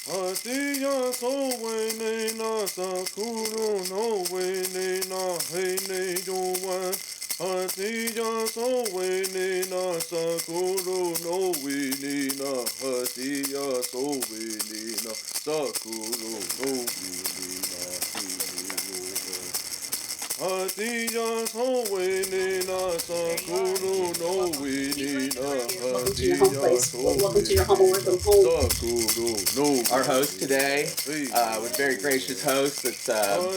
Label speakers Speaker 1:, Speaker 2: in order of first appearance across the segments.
Speaker 1: Hatiya so wene na sakuro no wene na hene yowa. Hatiya so wene na sakuro no wene na. Hatiya so wene na sakuro no wene na hene yowa. Hatiya so wene na sakuro no wene na.
Speaker 2: Welcome to your home place. Welcome to your humble work of home.
Speaker 3: Our host today, with very gracious host, it's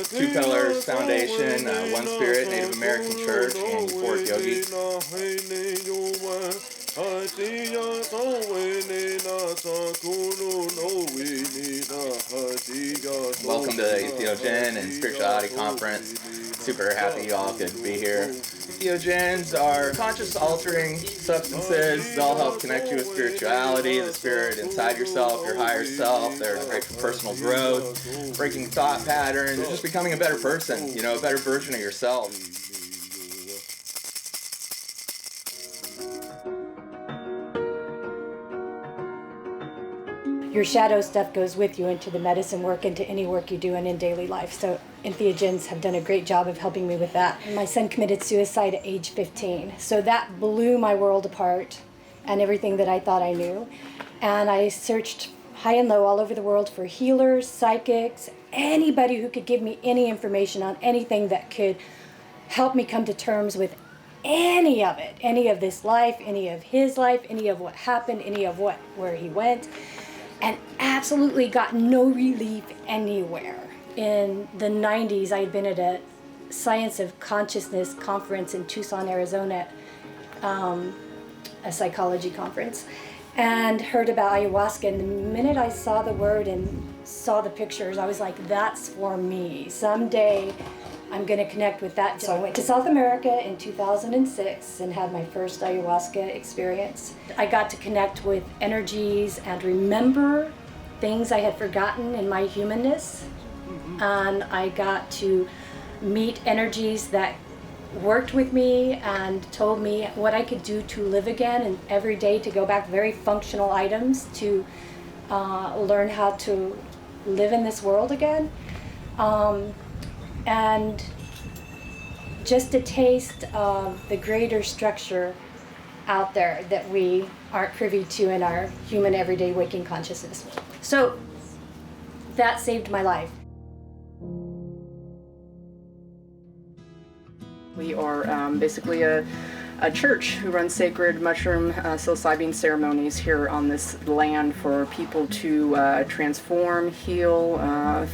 Speaker 3: Two Pillars Foundation, One Spirit Native American Church, and Euphoric Yogi. Welcome to the Entheogen and Spirituality Conference. Super happy you all could be here. Entheogens are conscious-altering substances. They'll help connect you with spirituality, the spirit inside yourself, your higher self. They're great for personal growth, breaking thought patterns, and just becoming a better person, you know, a better version of yourself.
Speaker 4: Your shadow stuff goes with you into the medicine work, into any work you do and in daily life. So Entheogens have done a great job of helping me with that. My son committed suicide at age 15. So that blew my world apart and everything that I thought I knew. And I searched high and low all over the world for healers, psychics, anybody who could give me any information on anything that could help me come to terms with any of it, any of this life, any of his life, any of what happened, any of where he went. And absolutely got no relief anywhere. In the 90s, I had been at a Science of Consciousness conference in Tucson, Arizona, a psychology conference, and heard about ayahuasca. And the minute I saw the word and saw the pictures, I was like, that's for me. Someday I'm going to connect with that. So I went to South America in 2006 and had my first ayahuasca experience. I got to connect with energies and remember things I had forgotten in my humanness. And I got to meet energies that worked with me and told me what I could do to live again, and every day to go back, very functional items to learn how to live in this world again. And just a taste of the greater structure out there that we aren't privy to in our human everyday waking consciousness. So that saved my life.
Speaker 5: We are basically a church who runs sacred mushroom psilocybin ceremonies here on this land for people to transform, heal,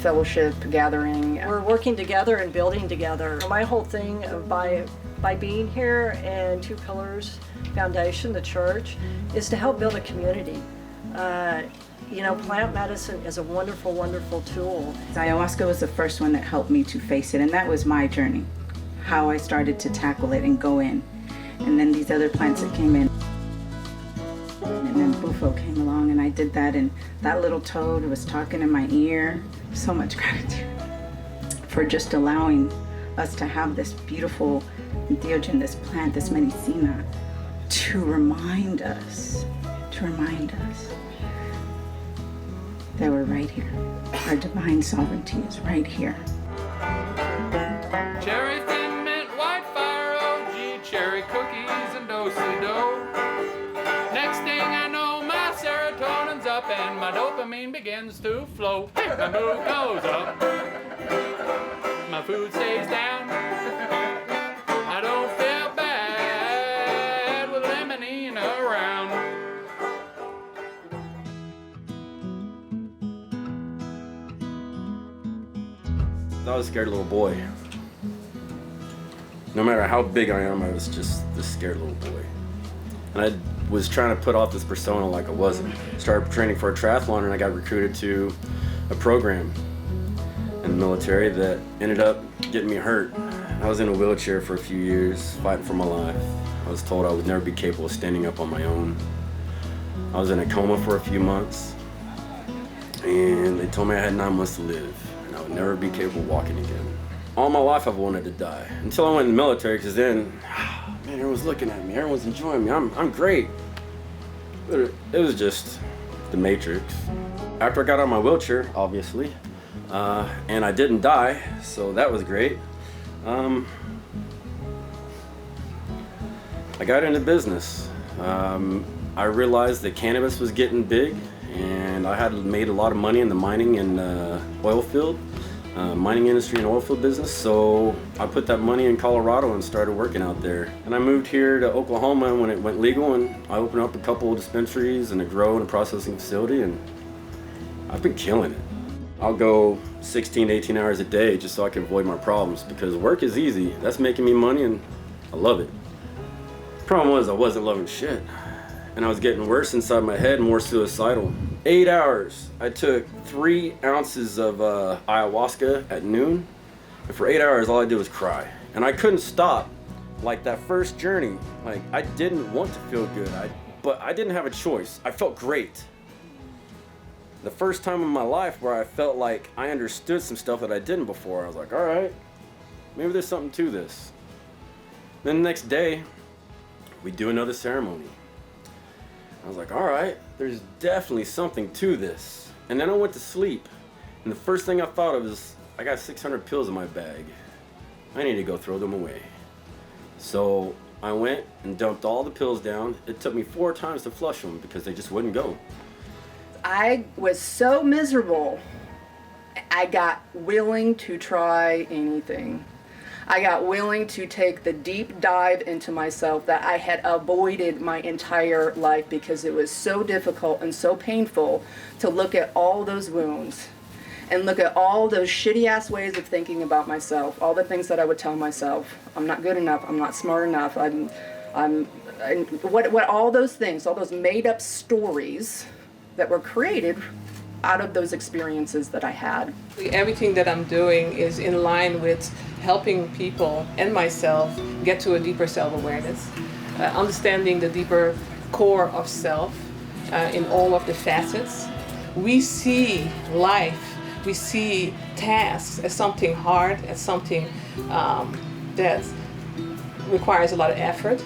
Speaker 5: fellowship, gathering.
Speaker 2: We're working together and building together. My whole thing by being here and Two Pillars Foundation, the church, is to help build a community. You know, plant medicine is a wonderful, wonderful tool.
Speaker 6: Ayahuasca was the first one that helped me to face it, and that was my journey, how I started to tackle it and go in. And then these other plants that came in. And then Bufo came along and I did that, and that little toad was talking in my ear. So much gratitude for just allowing us to have this beautiful entheogen, this plant, this medicina, to remind us that we're right here. Our divine sovereignty is right here.
Speaker 7: Cherry thin mint, white fire, OG, cherry cookies and do-si-do. Next thing I know, my serotonin's up and my dopamine begins to flow. My mood goes up, my food stays down. I don't feel bad with limonene around.
Speaker 1: I was a scared little boy. No matter how big I am, I was just this scared little boy. And I was trying to put off this persona like I wasn't. Started training for a triathlon and I got recruited to a program in the military that ended up getting me hurt. I was in a wheelchair for a few years, fighting for my life. I was told I would never be capable of standing up on my own. I was in a coma for a few months, and they told me I had 9 months to live, and I would never be capable of walking again. All my life I've wanted to die, until I went in the military, because then, man, everyone's looking at me, everyone's enjoying me, I'm great. But it was just the Matrix. After I got out of my wheelchair, obviously, and I didn't die, so that was great. I got into business. I realized that cannabis was getting big, and I had made a lot of money in the mining and oil field, mining industry and oil field business. So I put that money in Colorado and started working out there. And I moved here to Oklahoma when it went legal, and I opened up a couple of dispensaries and a grow and a processing facility, and I've been killing it. I'll go 16 to 18 hours a day just so I can avoid my problems, because work is easy. That's making me money and I love it. Problem was I wasn't loving shit, and I was getting worse inside my head, more suicidal. 8 hours. I took 3 ounces of ayahuasca at noon, and for 8 hours all I did was cry. And I couldn't stop. Like that first journey, like I didn't want to feel good, but I didn't have a choice. I felt great. The first time in my life where I felt like I understood some stuff that I didn't before. I was like, all right, maybe there's something to this. Then the next day, we do another ceremony. I was like, all right, there's definitely something to this. And then I went to sleep, and the first thing I thought of was, I got 600 pills in my bag. I need to go throw them away. So I went and dumped all the pills down. It took me 4 times to flush them because they just wouldn't go.
Speaker 5: I was so miserable, I got willing to try anything. I got willing to take the deep dive into myself that I had avoided my entire life because it was so difficult and so painful to look at all those wounds and look at all those shitty ass ways of thinking about myself, all the things that I would tell myself. I'm not good enough, I'm not smart enough, what all those things, all those made up stories that were created out of those experiences that I had.
Speaker 8: Everything that I'm doing is in line with helping people and myself get to a deeper self-awareness, understanding the deeper core of self in all of the facets. We see life, we see tasks as something hard, as something that requires a lot of effort.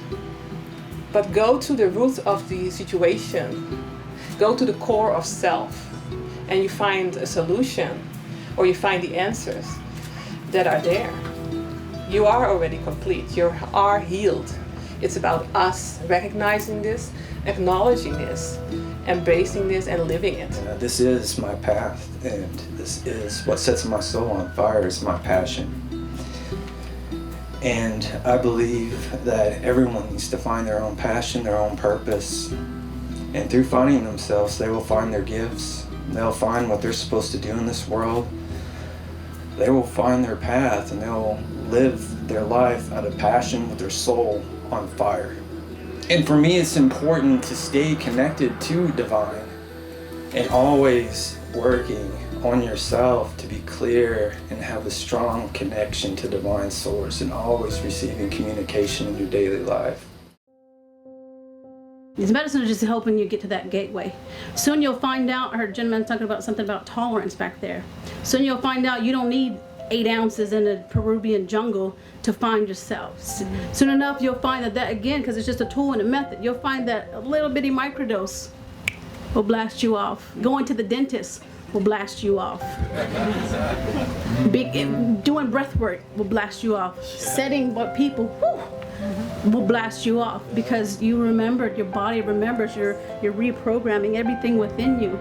Speaker 8: But go to the root of the situation, go to the core of self, and you find a solution, or you find the answers that are there. You are already complete, you are healed. It's about us recognizing this, acknowledging this, embracing this, and living it.
Speaker 9: This is my path, and this is what sets my soul on fire. It's my passion. And I believe that everyone needs to find their own passion, their own purpose. And through finding themselves, they will find their gifts. They'll find what they're supposed to do in this world. They will find their path, and they'll live their life out of passion with their soul on fire. And for me, it's important to stay connected to divine and always working on yourself to be clear and have a strong connection to divine source, and always receiving communication in your daily life.
Speaker 10: These medicines are just helping you get to that gateway. Soon you'll find out, I heard a gentleman talking about something about tolerance back there. Soon you'll find out you don't need 8 ounces in a Peruvian jungle to find yourself. Soon enough you'll find that again, because it's just a tool and a method, you'll find that a little bitty microdose will blast you off. Going to the dentist will blast you off. Doing breath work will blast you off. Setting what people, will blast you off, because you remembered, your body remembers, you're reprogramming everything within you.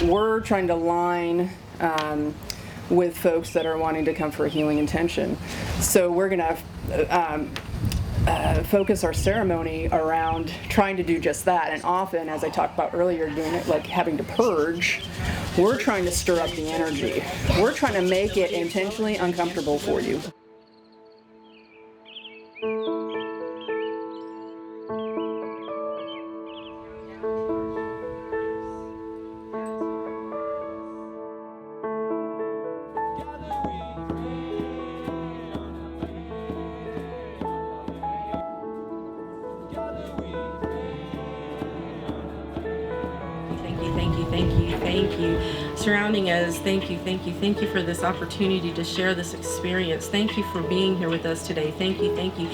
Speaker 5: We're trying to align with folks that are wanting to come for a healing intention. So we're going to focus our ceremony around trying to do just that. And often, as I talked about earlier, doing it like having to purge, we're trying to stir up the energy. We're trying to make it intentionally uncomfortable for you.
Speaker 11: thank you, thank you. Surrounding us, thank you, thank you, thank you for this opportunity to share this experience. Thank you for being here with us today. Thank you, thank you.